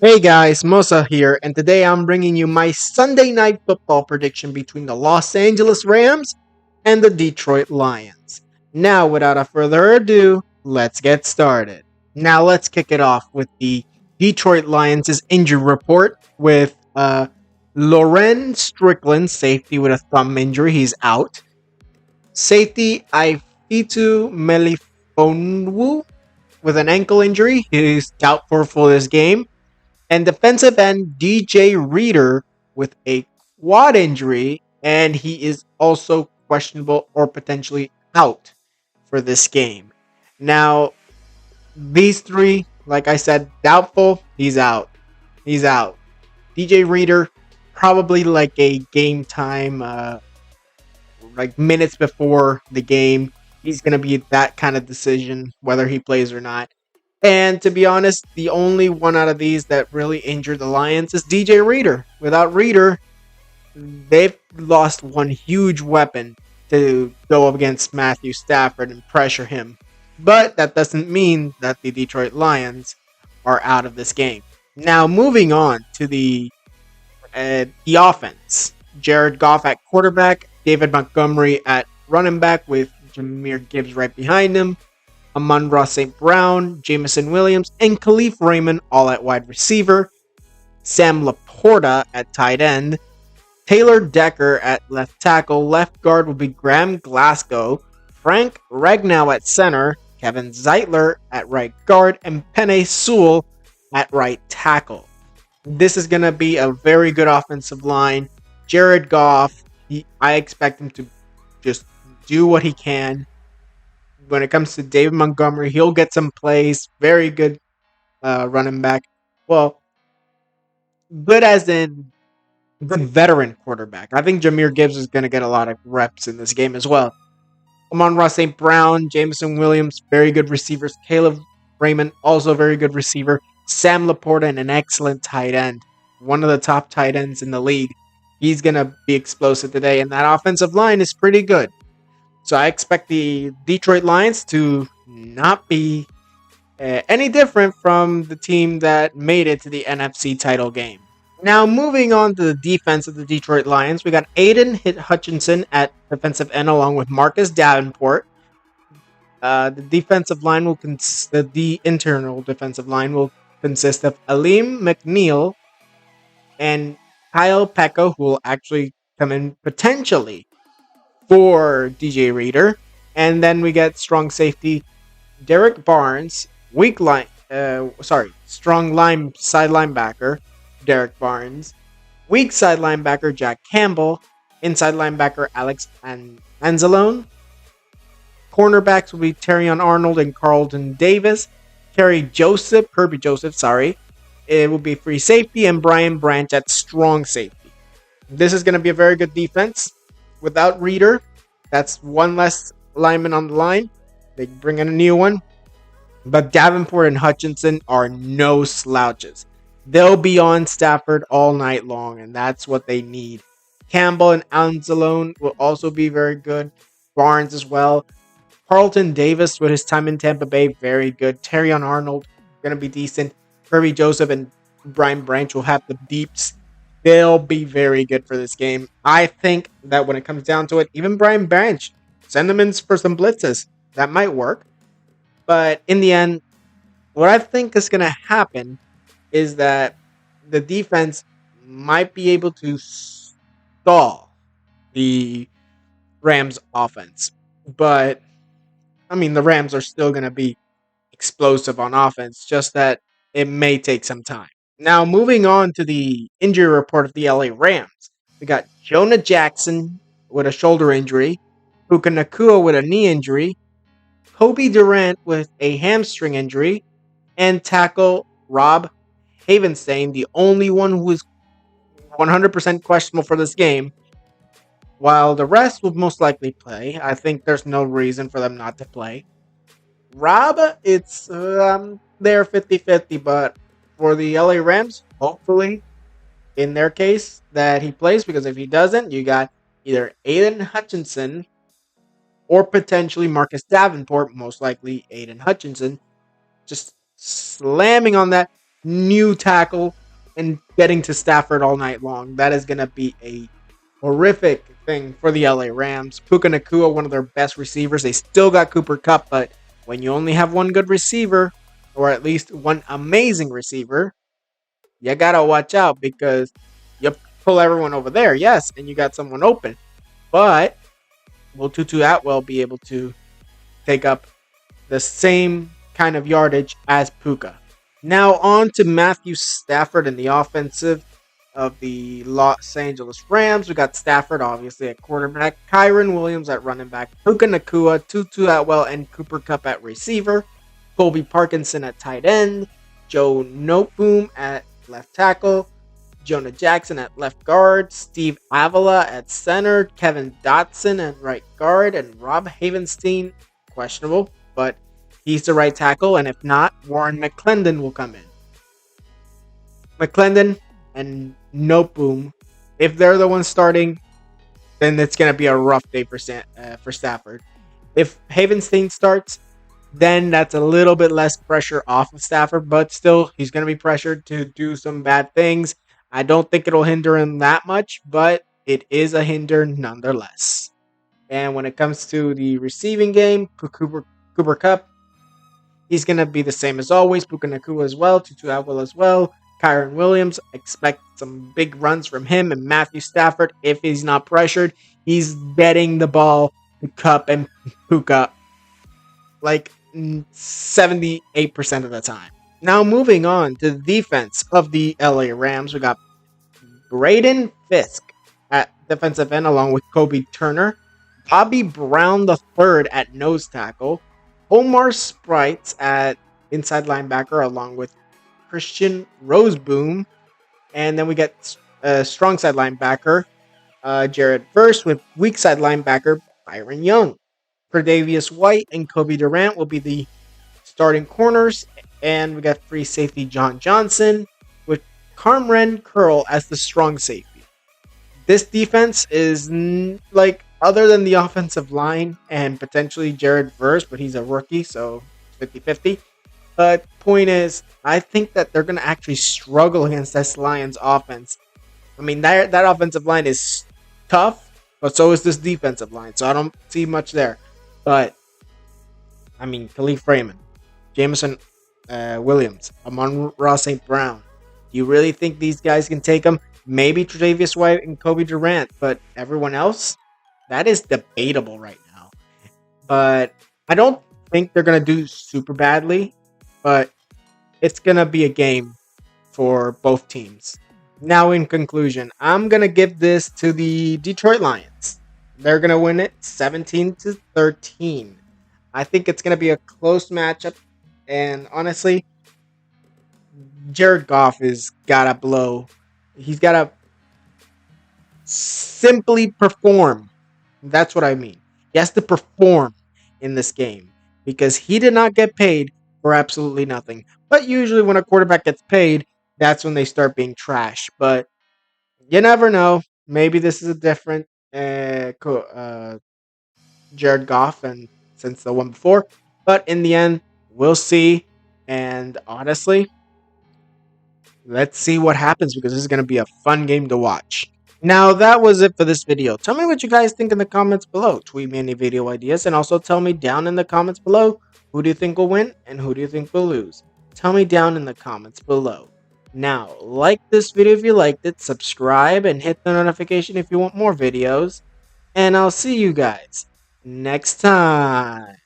Hey guys, Mosa here, and today I'm bringing you my Sunday night football prediction between the Los Angeles Rams and the Detroit Lions. Now, without a further ado, let's get started. Now, let's kick it off with the Detroit Lions' injury report with Loren Strickland, safety with a thumb injury, he's out. Safety Ifeatu Melifonwu with an ankle injury, he's doubtful for this game. And defensive end DJ Reader with a quad injury, and he is also questionable or potentially out for this game. Now, these three, like I said, doubtful, he's out. He's out. DJ Reader, probably like a game time, like minutes before the game. He's going to be that kind of decision whether he plays or not. And to be honest, the only one out of these that really injured the Lions is DJ Reader. Without Reader, they've lost one huge weapon to go up against Matthew Stafford and pressure him. But that doesn't mean that the Detroit Lions are out of this game. Now, moving on to the offense. Jared Goff at quarterback, David Montgomery at running back with Jameer Gibbs right behind him. Amon-Ra St. Brown, Jameson Williams, and Khalif Raymond all at wide receiver. Sam Laporta at tight end. Taylor Decker at left tackle. Left guard will be Graham Glasgow. Frank Ragnow at center. Kevin Zeitler at right guard. And Penei Sewell at right tackle. This is going to be a very good offensive line. Jared Goff, I expect him to just do what he can. When it comes to David Montgomery, he'll get some plays. Very good running back. Well, good as in good veteran quarterback. I think Jameer Gibbs is going to get a lot of reps in this game as well. Amon-Ra St. Brown, Jameson Williams, very good receivers. Caleb Raymond, also very good receiver. Sam Laporta, and an excellent tight end. One of the top tight ends in the league. He's going to be explosive today, and that offensive line is pretty good. So I expect the Detroit Lions to not be any different from the team that made it to the NFC title game. Now, moving on to the defense of the Detroit Lions, we got Aiden Hutchinson at defensive end along with Marcus Davenport. The internal defensive line will consist of Aleem McNeil and Kyle Peko, who will actually come in potentially for DJ Reader. And then we get strong safety Derek Barnes, strong line side linebacker Derek Barnes, weak side linebacker Jack Campbell, inside linebacker Alex Anzalone. Cornerbacks will be Terrion Arnold and Carlton Davis. Kirby Joseph, it will be free safety, and Brian Branch at strong safety. This is going to be a very good defense. Without Reader, that's one less lineman on the line. They bring in a new one. But Davenport and Hutchinson are no slouches. They'll be on Stafford all night long, and that's what they need. Campbell and Anzalone will also be very good. Barnes as well. Carlton Davis with his time in Tampa Bay, very good. Terrion Arnold, going to be decent. Kirby Joseph and Brian Branch will have the deeps. They'll be very good for this game. I think that when it comes down to it, even Brian Branch, send them in for some blitzes. That might work. But in the end, what I think is going to happen is that the defense might be able to stall the Rams offense. But, I mean, the Rams are still going to be explosive on offense, just that it may take some time. Now, moving on to the injury report of the LA Rams. We got Jonah Jackson with a shoulder injury, Puka Nacua with a knee injury, Kobe Durant with a hamstring injury, and tackle Rob Havenstein, the only one who is 100% questionable for this game, while the rest will most likely play. I think there's no reason for them not to play. Rob, it's they're 50-50, but for the LA Rams, hopefully, in their case, that he plays, because if he doesn't, you got either Aiden Hutchinson or potentially Marcus Davenport, most likely Aiden Hutchinson, just slamming on that new tackle and getting to Stafford all night long. That is going to be a horrific thing for the LA Rams. Puka Nacua, one of their best receivers. They still got Cooper Kupp, but when you only have one good receiver, or at least one amazing receiver, you gotta watch out because you pull everyone over there, yes, and you got someone open. But will Tutu Atwell be able to take up the same kind of yardage as Puka? Now on to Matthew Stafford and the offensive of the Los Angeles Rams. We got Stafford, obviously, at quarterback, Kyren Williams at running back, Puka Nacua, Tutu Atwell, and Cooper Kupp at receiver, Colby Parkinson at tight end, Joe Noteboom at left tackle, Jonah Jackson at left guard, Steve Avila at center, Kevin Dotson at right guard, and Rob Havenstein, questionable, but he's the right tackle, and if not, Warren McClendon will come in. McClendon and Noteboom, if they're the ones starting, then it's going to be a rough day for Stafford. If Havenstein starts, then that's a little bit less pressure off of Stafford, but still, he's going to be pressured to do some bad things. I don't think it'll hinder him that much, but it is a hinder nonetheless. And when it comes to the receiving game, Cooper Kupp, he's going to be the same as always. Puka Nacua as well, Tutu Atwell as well. Kyren Williams, expect some big runs from him. And Matthew Stafford, if he's not pressured, he's betting the ball to Kupp and Puka like 78% of the time. Now moving on to the defense of the LA Rams, we got Braden Fisk at defensive end along with Kobe Turner, Bobby Brown III at nose tackle, Omar Sprites at inside linebacker along with Christian Roseboom, and then we get strong side linebacker Jared Verse with weak side linebacker Byron Young. Tre'Davious White and Kobe Durant will be the starting corners, and we got free safety John Johnson with Cameron Curl as the strong safety. This defense is like, other than the offensive line and potentially Jared Verse, but he's a rookie, so 50-50. But point is, I think that they're going to actually struggle against this Lions offense. I mean, that offensive line is tough, but so is this defensive line, so I don't see much there. But, I mean, Khalif Raymond, Jameson Williams, Amon-Ra St. Brown. Do you really think these guys can take them? Maybe Tre'Davious White and Kobe Durant, but everyone else? That is debatable right now. But I don't think they're going to do super badly, but it's going to be a game for both teams. Now, in conclusion, I'm going to give this to the Detroit Lions. They're going to win it 17-13. I think it's going to be a close matchup. And honestly, Jared Goff has got to blow. He's got to simply perform. That's what I mean. He has to perform in this game because he did not get paid for absolutely nothing. But usually when a quarterback gets paid, that's when they start being trash. But you never know. Maybe this is a different Jared Goff and since the one before. But in the end, we'll see. And honestly, let's see what happens because this is going to be a fun game to watch. Now, that was it for this video. Tell me what you guys think in the comments below. Tweet me any video ideas and also tell me down in the comments below who do you think will win and who do you think will lose. Tell me down in the comments below. Now, like this video if you liked it, subscribe, and hit the notification if you want more videos. And I'll see you guys next time.